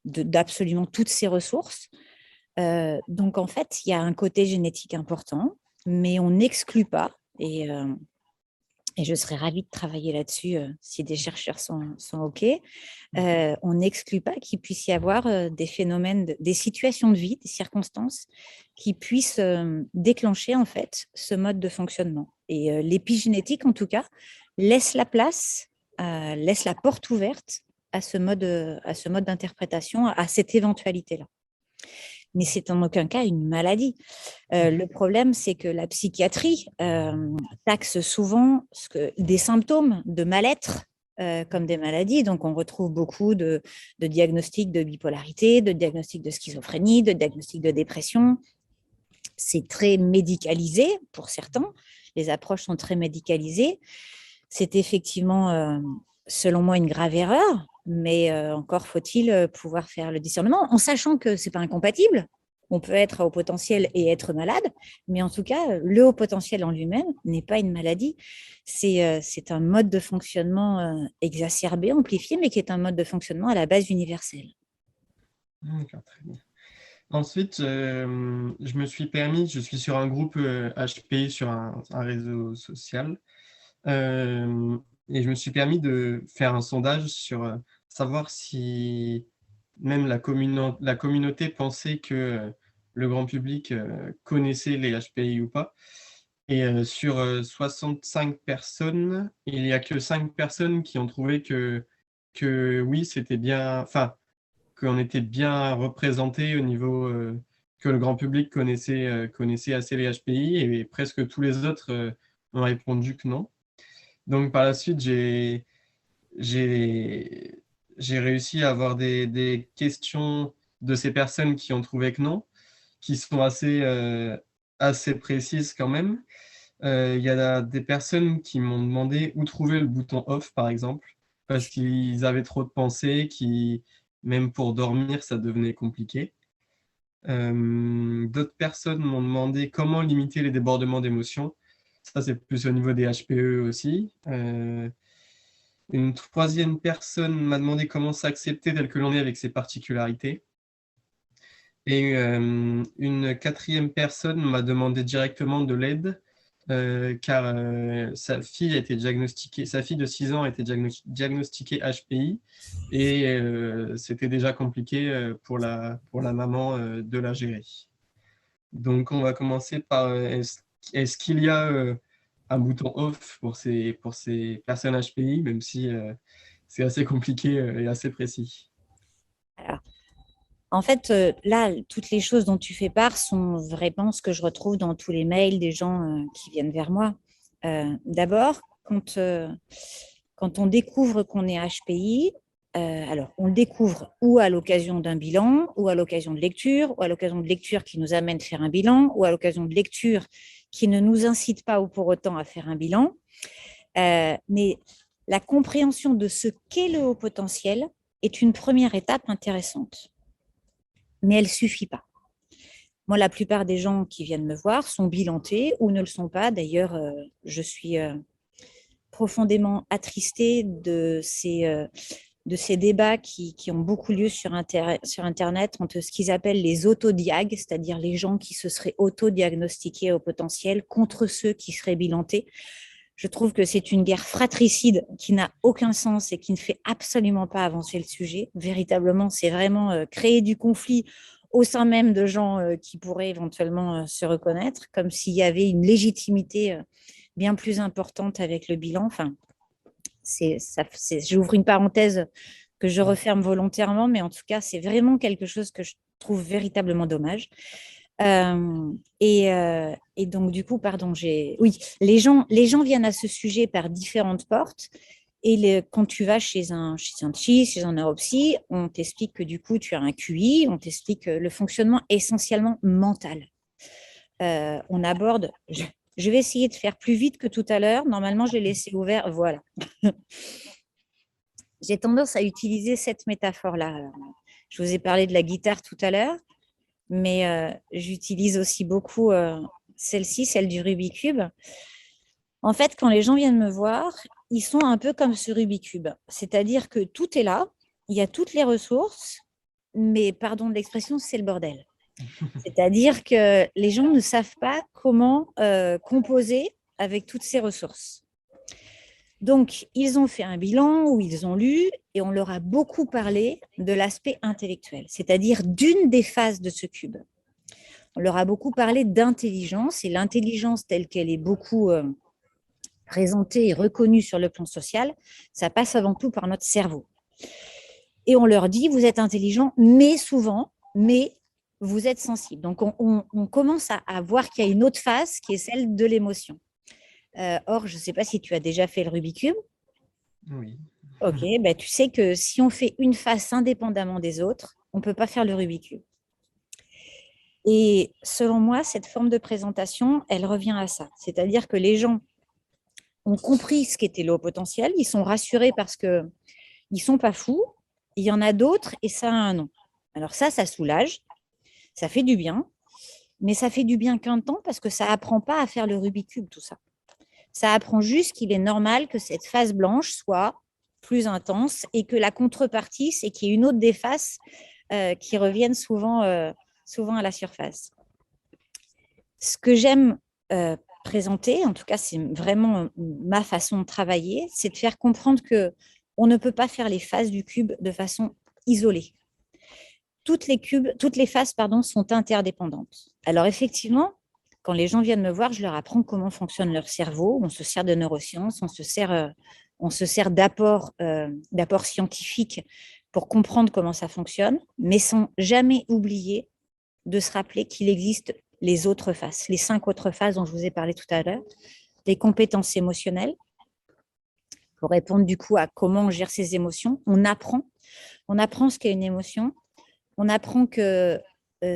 d'absolument toutes ses ressources. Donc, en fait, il y a un côté génétique important, mais on n'exclut pas, et je serais ravie de travailler là-dessus si des chercheurs sont OK, on n'exclut pas qu'il puisse y avoir des phénomènes, des situations de vie, des circonstances qui puissent déclencher en fait ce mode de fonctionnement. Et l'épigénétique, en tout cas, laisse la place, laisse la porte ouverte à ce mode d'interprétation, à cette éventualité-là. Mais c'est en aucun cas une maladie. Le problème, c'est que la psychiatrie taxe souvent des symptômes de mal-être comme des maladies. Donc, on retrouve beaucoup de diagnostics de bipolarité, de diagnostics de schizophrénie, de diagnostics de dépression. C'est très médicalisé pour certains. Les approches sont très médicalisées. C'est effectivement, selon moi, une grave erreur, mais encore faut-il pouvoir faire le discernement en sachant que ce n'est pas incompatible. On peut être à haut potentiel et être malade, mais en tout cas, le haut potentiel en lui-même n'est pas une maladie. C'est un mode de fonctionnement exacerbé, amplifié, mais qui est un mode de fonctionnement à la base universelle. D'accord, très bien. Ensuite, je me suis permis, je suis sur un groupe HP sur un réseau social, et je me suis permis de faire un sondage sur savoir si même la communauté pensait que le grand public connaissait les HPI ou pas. Et sur 65 personnes, il n'y a que 5 personnes qui ont trouvé que oui, c'était bien, enfin, qu'on était bien représenté au niveau que le grand public connaissait assez les HPI, et presque tous les autres ont répondu que non. Donc par la suite, j'ai, j'ai réussi à avoir des questions de ces personnes qui ont trouvé que non, qui sont assez précises quand même. Il y a des personnes qui m'ont demandé où trouver le bouton off, par exemple, parce qu'ils avaient trop de pensées, même pour dormir, ça devenait compliqué. D'autres personnes m'ont demandé comment limiter les débordements d'émotions. Ça, c'est plus au niveau des HPE aussi. Une troisième personne m'a demandé comment s'accepter tel que l'on est avec ses particularités. Et une quatrième personne m'a demandé directement de l'aide car sa fille de 6 ans était diagnostiquée HPI et c'était déjà compliqué pour la maman de la gérer. Donc, on va commencer par est-ce qu'il y a un bouton off pour ces personnes HPI, même si c'est assez compliqué et assez précis. Alors, en fait, là, toutes les choses dont tu fais part sont vraiment ce que je retrouve dans tous les mails des gens qui viennent vers moi. D'abord, quand on découvre qu'on est HPI, alors on le découvre ou à l'occasion d'un bilan, ou à l'occasion de lecture, ou à l'occasion de lecture qui nous amène à faire un bilan, ou à l'occasion de lecture qui ne nous incite pas ou pour autant à faire un bilan. Mais la compréhension de ce qu'est le haut potentiel est une première étape intéressante. Mais elle ne suffit pas. Moi, la plupart des gens qui viennent me voir sont bilantés ou ne le sont pas. D'ailleurs, je suis profondément attristée de ces débats qui ont beaucoup lieu sur Internet entre ce qu'ils appellent les autodiags, c'est-à-dire les gens qui se seraient autodiagnostiqués au potentiel contre ceux qui seraient bilantés. Je trouve que c'est une guerre fratricide qui n'a aucun sens et qui ne fait absolument pas avancer le sujet. Véritablement, c'est vraiment créer du conflit au sein même de gens qui pourraient éventuellement se reconnaître, comme s'il y avait une légitimité bien plus importante avec le bilan. Enfin, j'ouvre une parenthèse que je referme volontairement, mais en tout cas, c'est vraiment quelque chose que je trouve véritablement dommage. Et donc, du coup, pardon, oui, les gens viennent à ce sujet par différentes portes. Et quand tu vas chez un psy, chez un neuropsy, on t'explique que du coup, tu as un QI, on t'explique le fonctionnement essentiellement mental. On aborde, je vais essayer de faire plus vite que tout à l'heure. Normalement, j'ai laissé ouvert, voilà. J'ai tendance à utiliser cette métaphore-là. Je vous ai parlé de la guitare tout à l'heure, mais j'utilise aussi beaucoup celle-ci, celle du Rubik's Cube. En fait, quand les gens viennent me voir, ils sont un peu comme ce Rubik's Cube. C'est-à-dire que tout est là, il y a toutes les ressources, mais pardon de l'expression, c'est le bordel. C'est-à-dire que les gens ne savent pas comment composer avec toutes ces ressources. Donc, ils ont fait un bilan où ils ont lu et on leur a beaucoup parlé de l'aspect intellectuel, c'est-à-dire d'une des phases de ce cube. On leur a beaucoup parlé d'intelligence et l'intelligence telle qu'elle est beaucoup présentée et reconnue sur le plan social, ça passe avant tout par notre cerveau. Et on leur dit, vous êtes intelligent, mais souvent, mais vous êtes sensible. Donc, on commence à voir qu'il y a une autre phase qui est celle de l'émotion. Or, je ne sais pas si tu as déjà fait le Rubik's Cube. Oui. Ok, ben, tu sais que si on fait une face indépendamment des autres, on ne peut pas faire le Rubik's Cube. Et selon moi, cette forme de présentation, elle revient à ça. C'est-à-dire que les gens ont compris ce qu'était le haut potentiel, ils sont rassurés parce qu'ils ne sont pas fous. Il y en a d'autres et ça a un nom. Alors ça soulage, ça fait du bien, mais ça fait du bien qu'un temps parce que ça n'apprend pas à faire le Rubik's Cube, tout ça. Ça apprend juste qu'il est normal que cette face blanche soit plus intense et que la contrepartie, c'est qu'il y ait une autre des faces qui reviennent souvent à la surface. Ce que j'aime présenter, en tout cas, c'est vraiment ma façon de travailler, c'est de faire comprendre qu'on ne peut pas faire les faces du cube de façon isolée. Toutes les faces sont interdépendantes. Alors effectivement, quand les gens viennent me voir, je leur apprends comment fonctionne leur cerveau. On se sert de neurosciences, on se sert d'apports scientifiques pour comprendre comment ça fonctionne, mais sans jamais oublier de se rappeler qu'il existe les autres faces, les 5 autres phases dont je vous ai parlé tout à l'heure, les compétences émotionnelles, pour répondre du coup à comment on gère ses émotions. On apprend ce qu'est une émotion, on apprend que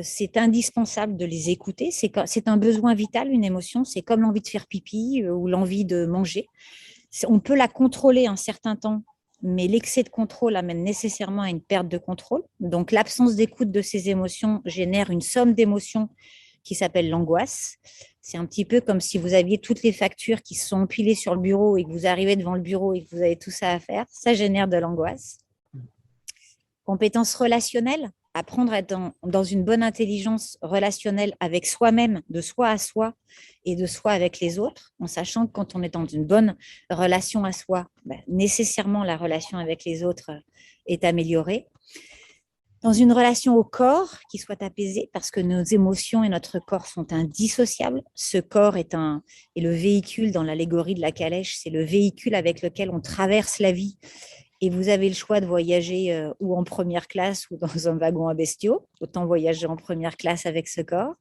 c'est indispensable de les écouter. C'est un besoin vital, une émotion. C'est comme l'envie de faire pipi ou l'envie de manger. On peut la contrôler un certain temps, mais l'excès de contrôle amène nécessairement à une perte de contrôle. Donc, l'absence d'écoute de ces émotions génère une somme d'émotions qui s'appelle l'angoisse. C'est un petit peu comme si vous aviez toutes les factures qui se sont empilées sur le bureau et que vous arrivez devant le bureau et que vous avez tout ça à faire. Ça génère de l'angoisse. Compétences relationnelles. apprendre à être dans une bonne intelligence relationnelle avec soi-même, de soi à soi et de soi avec les autres, en sachant que quand on est dans une bonne relation à soi, ben, nécessairement la relation avec les autres est améliorée. Dans une relation au corps qui soit apaisée, parce que nos émotions et notre corps sont indissociables. Ce corps est le véhicule dans l'allégorie de la calèche, c'est le véhicule avec lequel on traverse la vie. Et vous avez le choix de voyager ou en première classe ou dans un wagon à bestiaux. Autant voyager en première classe avec ce corps.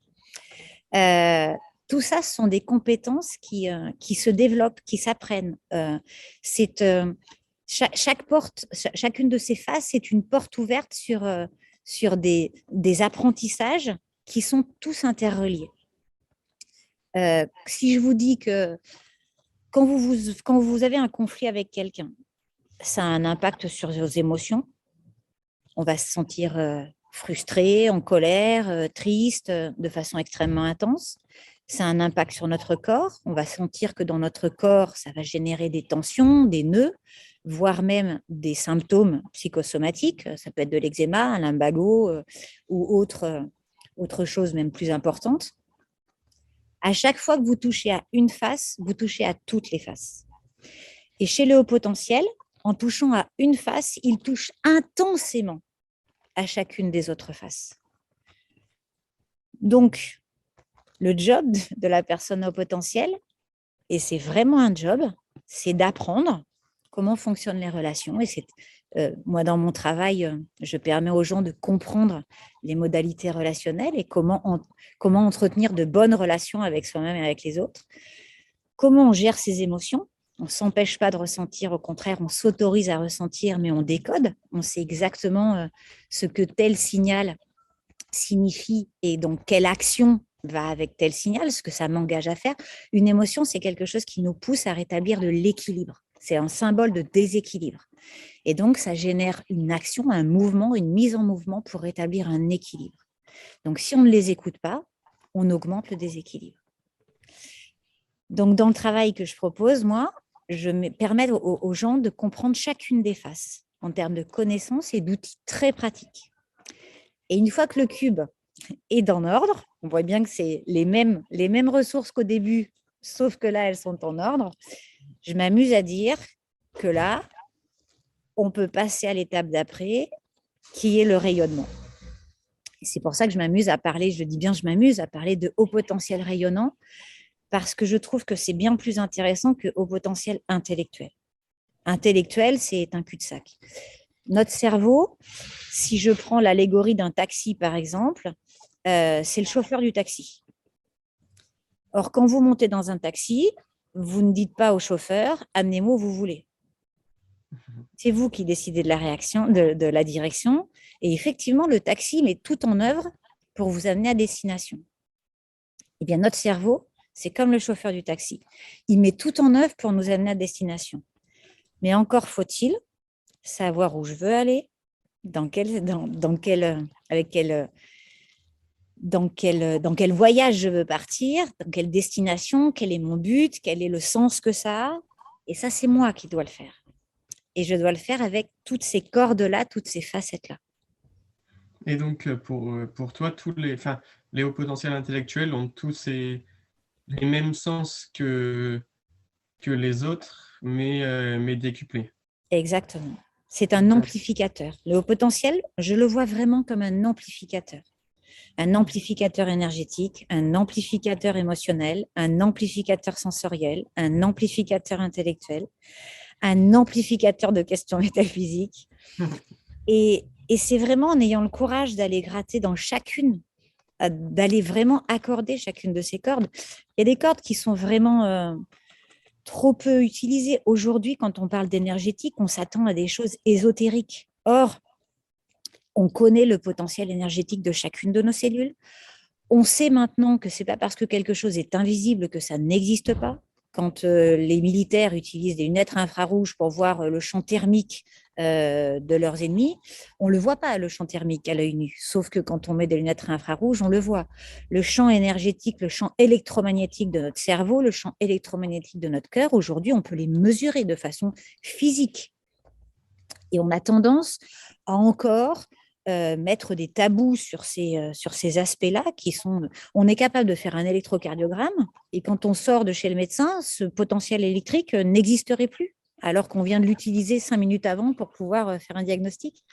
Tout ça, ce sont des compétences qui se développent, qui s'apprennent. Chacune de ces phases, c'est une porte ouverte sur des apprentissages qui sont tous interreliés. Si je vous dis que quand vous avez un conflit avec quelqu'un, ça a un impact sur vos émotions. On va se sentir frustré, en colère, triste, de façon extrêmement intense. Ça a un impact sur notre corps. On va sentir que dans notre corps, ça va générer des tensions, des nœuds, voire même des symptômes psychosomatiques. Ça peut être de l'eczéma, un lumbago ou autre chose même plus importante. À chaque fois que vous touchez à une face, vous touchez à toutes les faces. Et chez le haut potentiel, en touchant à une face, il touche intensément à chacune des autres faces. Donc, le job de la personne au potentiel, et c'est vraiment un job, c'est d'apprendre comment fonctionnent les relations. Et moi, dans mon travail, je permets aux gens de comprendre les modalités relationnelles et comment entretenir de bonnes relations avec soi-même et avec les autres. Comment on gère ses émotions. On ne s'empêche pas de ressentir, au contraire, on s'autorise à ressentir, mais on décode. On sait exactement ce que tel signal signifie et donc quelle action va avec tel signal, ce que ça m'engage à faire. Une émotion, c'est quelque chose qui nous pousse à rétablir de l'équilibre. C'est un symbole de déséquilibre. Et donc, ça génère une action, un mouvement, une mise en mouvement pour rétablir un équilibre. Donc, si on ne les écoute pas, on augmente le déséquilibre. Donc, dans le travail que je propose, moi, je permets aux gens de comprendre chacune des faces en termes de connaissances et d'outils très pratiques. Et une fois que le cube est en ordre, on voit bien que c'est les mêmes ressources qu'au début, sauf que là, elles sont en ordre. Je m'amuse à dire que là, on peut passer à l'étape d'après, qui est le rayonnement. Et c'est pour ça que je m'amuse à parler, je dis bien je m'amuse à parler de haut potentiel rayonnant, parce que je trouve que c'est bien plus intéressant que haut potentiel intellectuel. Intellectuel, c'est un cul-de-sac. Notre cerveau, si je prends l'allégorie d'un taxi, par exemple, c'est le chauffeur du taxi. Or, quand vous montez dans un taxi, vous ne dites pas au chauffeur « amenez-moi où vous voulez ». C'est vous qui décidez de la réaction, de la direction. Et effectivement, le taxi met tout en œuvre pour vous amener à destination. Eh bien, notre cerveau, c'est comme le chauffeur du taxi. Il met tout en œuvre pour nous amener à destination. Mais encore faut-il savoir où je veux aller, dans quel voyage je veux partir, dans quelle destination, quel est mon but, quel est le sens que ça a. Et ça, c'est moi qui dois le faire. Et je dois le faire avec toutes ces cordes-là, toutes ces facettes-là. Et donc, pour toi, les hauts potentiels intellectuels ont tous les mêmes sens que les autres, mais décuplés. Exactement. C'est un amplificateur. Le haut potentiel, je le vois vraiment comme un amplificateur. Un amplificateur énergétique, un amplificateur émotionnel, un amplificateur sensoriel, un amplificateur intellectuel, un amplificateur de questions métaphysiques. Et c'est vraiment en ayant le courage d'aller gratter dans chacune, d'aller vraiment accorder chacune de ces cordes. Il y a des cordes qui sont vraiment trop peu utilisées. Aujourd'hui, quand on parle d'énergétique, on s'attend à des choses ésotériques. Or, on connaît le potentiel énergétique de chacune de nos cellules. On sait maintenant que ce n'est pas parce que quelque chose est invisible que ça n'existe pas. Quand les militaires utilisent des lunettes infrarouges pour voir le champ thermique de leurs ennemis, on ne le voit pas, le champ thermique, à l'œil nu. Sauf que quand on met des lunettes infrarouges, on le voit. Le champ énergétique, le champ électromagnétique de notre cerveau, le champ électromagnétique de notre cœur, aujourd'hui, on peut les mesurer de façon physique. Et on a tendance à encore mettre des tabous sur ces aspects-là qui sont. On est capable de faire un électrocardiogramme et quand on sort de chez le médecin, ce potentiel électrique n'existerait plus, alors qu'on vient de l'utiliser 5 minutes avant pour pouvoir faire un diagnostic.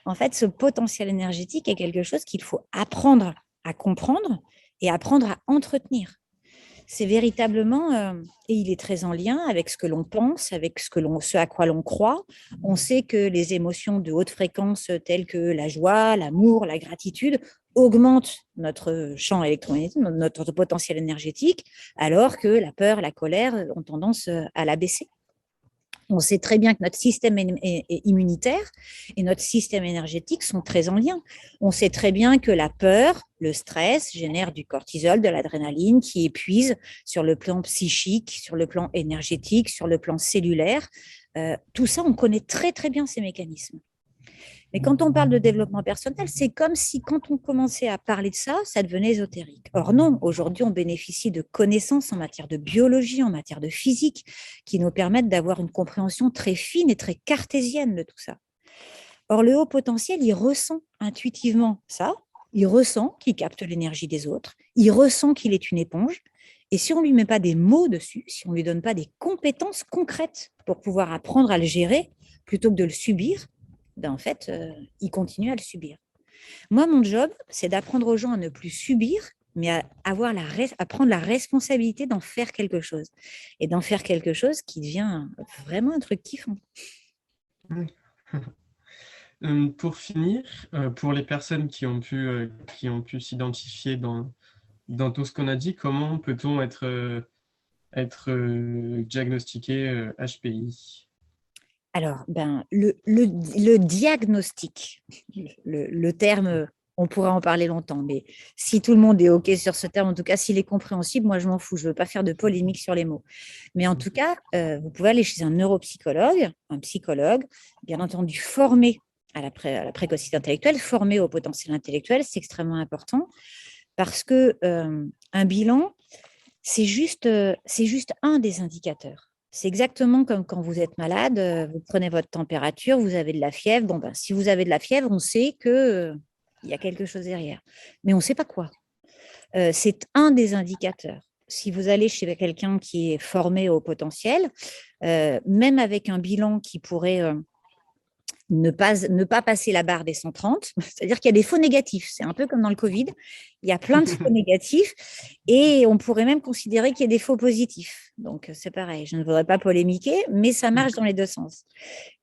En fait, ce potentiel énergétique est quelque chose qu'il faut apprendre à comprendre et apprendre à entretenir. C'est véritablement, et il est très en lien avec ce que l'on pense, avec ce à quoi l'on croit. On sait que les émotions de haute fréquence telles que la joie, l'amour, la gratitude augmentent notre champ électromagnétique, notre potentiel énergétique, alors que la peur, la colère ont tendance à l'abaisser. On sait très bien que notre système immunitaire et notre système énergétique sont très en lien. On sait très bien que la peur, le stress génère du cortisol, de l'adrénaline qui épuise sur le plan psychique, sur le plan énergétique, sur le plan cellulaire. Tout ça, on connaît très très bien ces mécanismes. Mais quand on parle de développement personnel, c'est comme si quand on commençait à parler de ça, ça devenait ésotérique. Or non, aujourd'hui, on bénéficie de connaissances en matière de biologie, en matière de physique, qui nous permettent d'avoir une compréhension très fine et très cartésienne de tout ça. Or, le haut potentiel, il ressent intuitivement ça, il ressent qu'il capte l'énergie des autres, il ressent qu'il est une éponge, et si on ne lui met pas des mots dessus, si on ne lui donne pas des compétences concrètes pour pouvoir apprendre à le gérer, plutôt que de le subir, ben en fait, il continue à le subir. Moi, mon job, c'est d'apprendre aux gens à ne plus subir, mais à prendre la responsabilité d'en faire quelque chose. Et d'en faire quelque chose qui devient vraiment un truc kiffant. Oui. Pour finir, pour les personnes qui ont pu s'identifier dans tout ce qu'on a dit, comment peut-on être diagnostiqué HPI? Alors, ben, le diagnostic, le terme, on pourrait en parler longtemps, mais si tout le monde est OK sur ce terme, en tout cas, s'il est compréhensible, moi, je m'en fous. Je ne veux pas faire de polémique sur les mots. Mais en tout cas, vous pouvez aller chez un neuropsychologue, un psychologue, bien entendu formé à la précocité intellectuelle, formé au potentiel intellectuel, c'est extrêmement important parce que un bilan, c'est juste un des indicateurs. C'est exactement comme quand vous êtes malade, vous prenez votre température, vous avez de la fièvre. Bon, ben, si vous avez de la fièvre, on sait que il y a quelque chose derrière. Mais on ne sait pas quoi. C'est un des indicateurs. Si vous allez chez quelqu'un qui est formé au potentiel, même avec un bilan qui pourrait ne pas passer la barre des 130, c'est-à-dire qu'il y a des faux négatifs. C'est un peu comme dans le Covid. Il y a plein de faux négatifs et on pourrait même considérer qu'il y a des faux positifs. Donc, c'est pareil. Je ne voudrais pas polémiquer, mais ça marche dans les deux sens.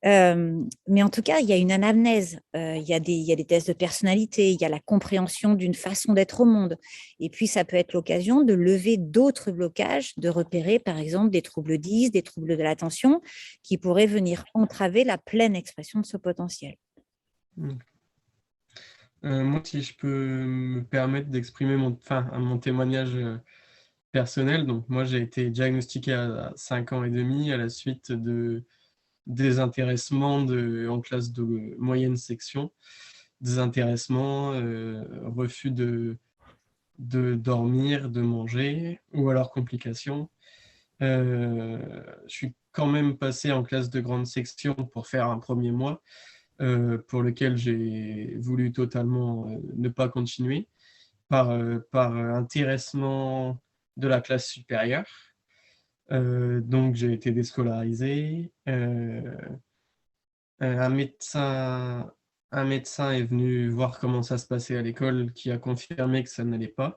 Mais en tout cas, il y a une anamnèse, il y a des tests de personnalité, il y a la compréhension d'une façon d'être au monde. Et puis, ça peut être l'occasion de lever d'autres blocages, de repérer, par exemple, des troubles 10, des troubles de l'attention, qui pourraient venir entraver la pleine expression de ce potentiel. Moi, si je peux me permettre d'exprimer mon témoignage personnel, donc moi j'ai été diagnostiqué à 5 ans et demi à la suite de désintéressement en classe de moyenne section, désintéressement, refus de dormir, de manger, ou alors complications. Je suis quand même passé en classe de grande section pour faire un premier mois, pour lequel j'ai voulu totalement ne pas continuer par intéressement de la classe supérieure. Donc j'ai été déscolarisé. Un médecin, un médecin est venu voir comment ça se passait à l'école, qui a confirmé que ça n'allait pas.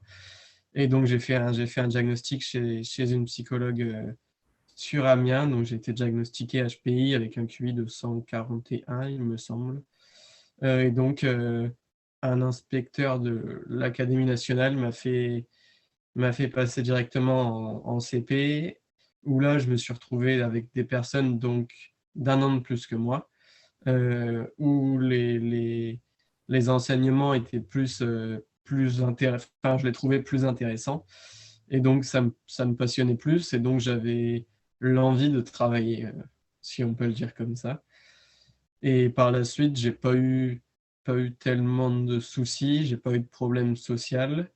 Et donc j'ai fait un diagnostic chez une psychologue sur Amiens. Donc j'ai été diagnostiqué HPI avec un QI de 141, il me semble. Et donc un inspecteur de l'Académie nationale m'a fait passer directement en CP, où là je me suis retrouvé avec des personnes donc d'un an de plus que moi, où les enseignements étaient plus intéressants, enfin, je les trouvais plus intéressants. Et donc, ça me passionnait plus. Et donc, j'avais l'envie de travailler, si on peut le dire comme ça. Et par la suite, j'ai pas eu tellement de soucis, j'ai pas eu de problème social.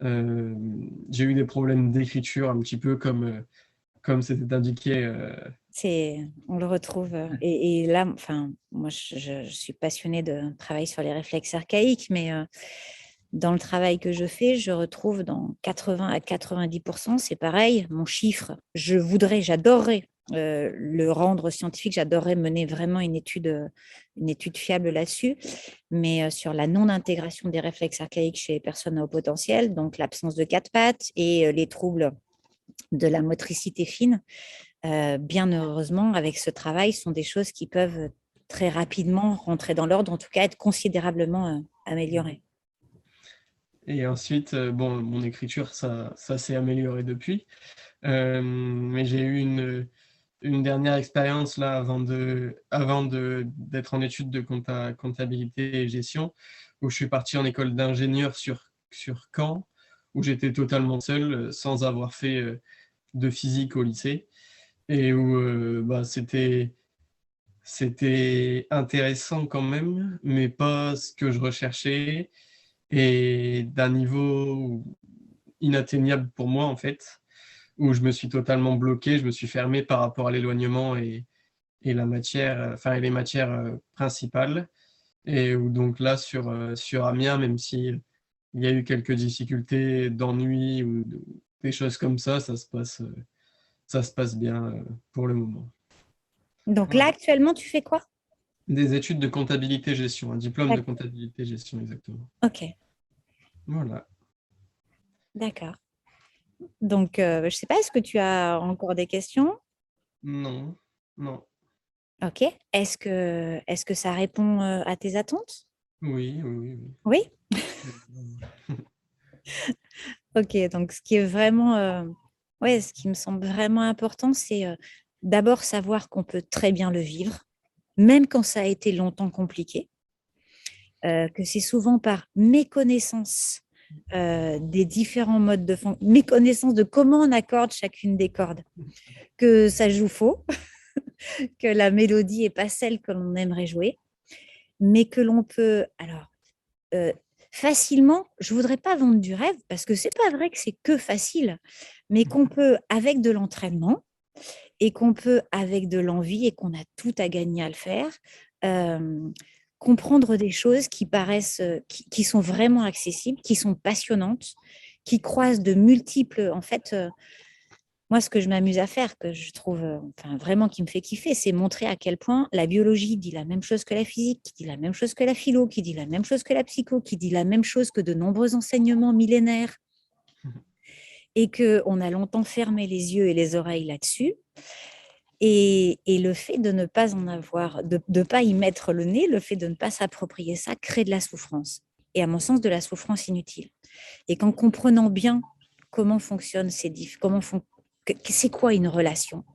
J'ai eu des problèmes d'écriture un petit peu comme c'était indiqué. On le retrouve. Et là, enfin, moi, je suis passionnée de travailler sur les réflexes archaïques, mais dans le travail que je fais, je retrouve dans 80 à 90%, c'est pareil, mon chiffre. J'adorerais le rendre scientifique, j'adorerais mener vraiment une étude fiable là-dessus, mais sur la non-intégration des réflexes archaïques chez les personnes à haut potentiel, donc l'absence de quatre pattes et les troubles de la motricité fine, bien heureusement, avec ce travail, sont des choses qui peuvent très rapidement rentrer dans l'ordre, en tout cas être considérablement améliorées. Et ensuite, bon, mon écriture, ça s'est amélioré depuis. Mais j'ai eu une dernière expérience là d'être en études de comptabilité et gestion, où je suis parti en école d'ingénieur sur Caen, où j'étais totalement seul, sans avoir fait de physique au lycée, et où bah, c'était intéressant quand même, mais pas ce que je recherchais, et d'un niveau inatteignable pour moi en fait, où je me suis totalement bloqué, je me suis fermé par rapport à l'éloignement et la matière, enfin, et les matières principales. Et où donc là, sur Amiens, même si il y a eu quelques difficultés d'ennui ou des choses comme ça se passe bien pour le moment. Donc là, Voilà. actuellement, tu fais quoi? Des études de comptabilité-gestion, un diplôme de D'ac- comptabilité-gestion, exactement. Ok, Voilà. d'accord. Donc, je ne sais pas, est-ce que tu as encore des questions? Non, non. Ok. Est-ce que ça répond à tes attentes? Oui, oui, oui, Oui? oui. Ok, donc ce qui est vraiment, ouais, ce qui me semble vraiment important, c'est d'abord savoir qu'on peut très bien le vivre, même quand ça a été longtemps compliqué, que c'est souvent par méconnaissance des différents modes de fonction, méconnaissance de comment on accorde chacune des cordes, que ça joue faux, que la mélodie n'est pas celle que l'on aimerait jouer, mais que l'on peut, alors, euh, facilement, je voudrais pas vendre du rêve, parce que c'est pas vrai que c'est que facile, mais qu'on peut, avec de l'entraînement, et qu'on peut, avec de l'envie, et qu'on a tout à gagner à le faire, euh, comprendre des choses qui paraissent, qui sont vraiment accessibles, qui sont passionnantes, qui croisent de multiples, en fait, moi, ce que je m'amuse à faire, que je trouve enfin, vraiment qui me fait kiffer, c'est montrer à quel point la biologie dit la même chose que la physique, qui dit la même chose que la philo, qui dit la même chose que la psycho, qui dit la même chose que de nombreux enseignements millénaires, et qu'on a longtemps fermé les yeux et les oreilles là-dessus. Et le fait de ne pas en avoir, de ne pas y mettre le nez, le fait de ne pas s'approprier ça, crée de la souffrance. Et à mon sens, de la souffrance inutile. Et qu'en comprenant bien comment fonctionnent c'est quoi une relation,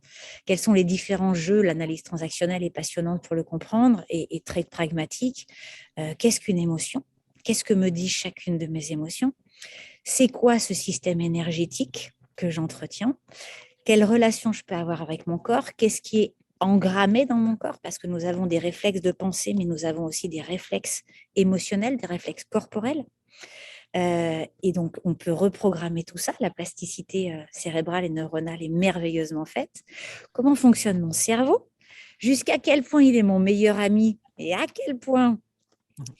quels sont les différents jeux, l'analyse transactionnelle est passionnante pour le comprendre et très pragmatique. Qu'est-ce qu'une émotion? Qu'est-ce que me dit chacune de mes émotions? C'est quoi ce système énergétique que j'entretiens? Quelle relation je peux avoir avec mon corps? Qu'est-ce qui est engrammé dans mon corps? Parce que nous avons des réflexes de pensée, mais nous avons aussi des réflexes émotionnels, des réflexes corporels. Et donc, on peut reprogrammer tout ça. La plasticité cérébrale et neuronale est merveilleusement faite. Comment fonctionne mon cerveau? Jusqu'à quel point il est mon meilleur ami et à quel point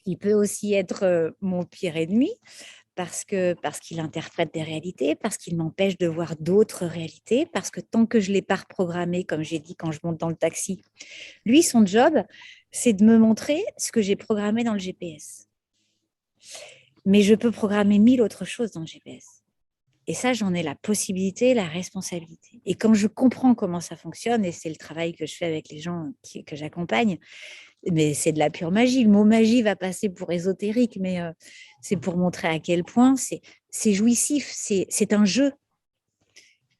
il peut aussi être mon pire ennemi parce qu'il interprète des réalités, parce qu'il m'empêche de voir d'autres réalités, parce que tant que je ne l'ai pas reprogrammé, comme j'ai dit quand je monte dans le taxi, lui, son job, c'est de me montrer ce que j'ai programmé dans le GPS. Mais je peux programmer mille autres choses dans le GPS. Et ça, j'en ai la possibilité, la responsabilité. Et quand je comprends comment ça fonctionne, et c'est le travail que je fais avec les gens que j'accompagne, mais c'est de la pure magie. Le mot magie va passer pour ésotérique, mais c'est pour montrer à quel point c'est jouissif, c'est un jeu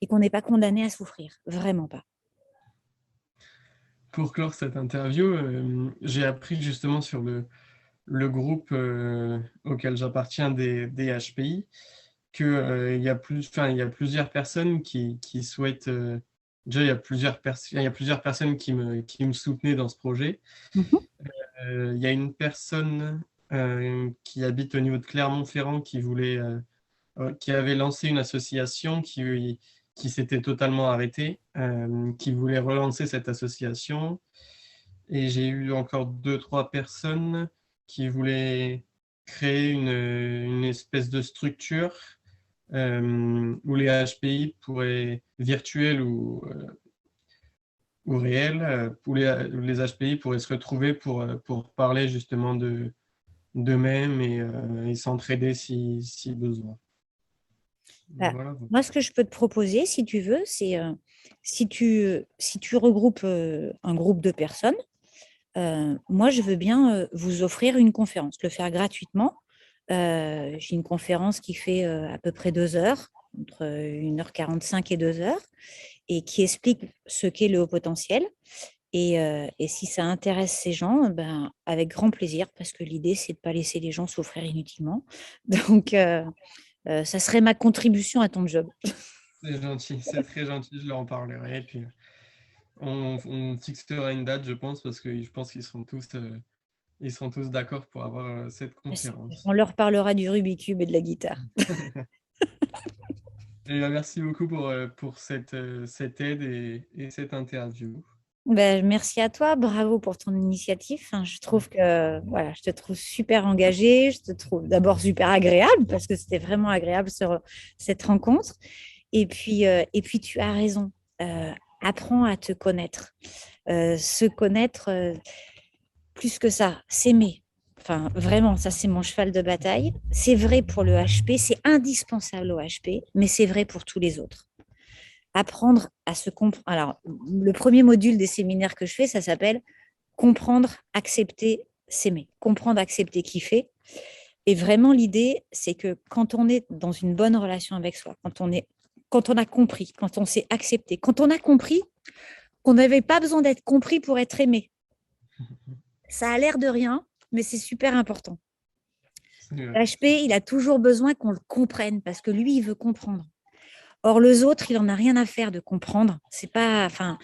et qu'on n'est pas condamné à souffrir. Vraiment pas. Pour clore cette interview, j'ai appris justement sur le groupe auquel j'appartiens des HPI, que, il y a plusieurs personnes qui souhaitent. Déjà, il y a plusieurs personnes qui me soutenaient dans ce projet. Mhm. Il y a une personne qui habite au niveau de Clermont-Ferrand qui avait lancé une association qui s'était totalement arrêté, qui voulait relancer cette association. Et j'ai eu encore deux, trois personnes qui voulaient créer une espèce de structure où les HPI pourraient, virtuels ou réels, où les HPI pourraient se retrouver pour parler justement d'eux-mêmes et s'entraider si besoin. Bah, Voilà. moi, ce que je peux te proposer, si tu veux, c'est si tu regroupes un groupe de personnes, moi, je veux bien vous offrir une conférence, le faire gratuitement. J'ai une conférence qui fait à peu près 2 heures, entre 1h45 et 2 heures, et qui explique ce qu'est le haut potentiel. Et si ça intéresse ces gens, ben, avec grand plaisir, parce que l'idée, c'est de ne pas laisser les gens souffrir inutilement. Donc, ça serait ma contribution à ton job. C'est gentil, c'est très gentil, je leur en parlerai. Et puis, on fixera une date, je pense, parce que je pense qu'ils seront tous d'accord pour avoir cette conférence. On leur parlera du Rubik's Cube et de la guitare. Et merci beaucoup pour cette aide et cette interview. Ben, merci à toi, bravo pour ton initiative. Enfin, je trouve que voilà, je te trouve super engagée, je te trouve d'abord super agréable parce que c'était vraiment agréable cette rencontre. Et puis tu as raison. Apprends à te connaître. Se connaître, plus que ça, s'aimer. Enfin, vraiment, ça c'est mon cheval de bataille. C'est vrai pour le HP, c'est indispensable au HP, mais c'est vrai pour tous les autres. Apprendre à se comprendre. Alors, le premier module des séminaires que je fais, ça s'appelle comprendre, accepter, s'aimer. Comprendre, accepter, kiffer. Et vraiment, l'idée, c'est que quand on est dans une bonne relation avec soi, quand on a compris, quand on s'est accepté, quand on a compris qu'on n'avait pas besoin d'être compris pour être aimé. Ça a l'air de rien, mais c'est super important. L'HP, il a toujours besoin qu'on le comprenne parce que lui, il veut comprendre. Or, les autres, il en a rien à faire de comprendre. C'est pas, enfin,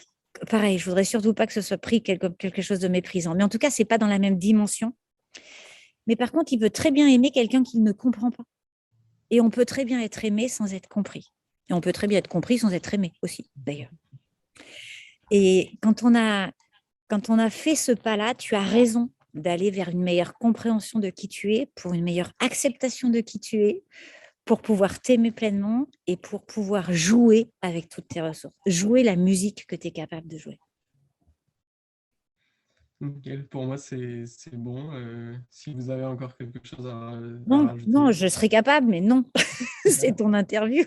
pareil, je voudrais surtout pas que ce soit pris quelque chose de méprisant. Mais en tout cas, c'est pas dans la même dimension. Mais par contre, il peut très bien aimer quelqu'un qu'il ne comprend pas. Et on peut très bien être aimé sans être compris. Et on peut très bien être compris sans être aimé aussi, d'ailleurs. Et quand on a fait ce pas-là, tu as raison d'aller vers une meilleure compréhension de qui tu es, pour une meilleure acceptation de qui tu es, pour pouvoir t'aimer pleinement et pour pouvoir jouer avec toutes tes ressources. Jouer la musique que tu es capable de jouer. Nickel. Pour moi, c'est bon. Si vous avez encore quelque chose à Non, non, rajouter. je serais capable, mais non, c'est ton interview.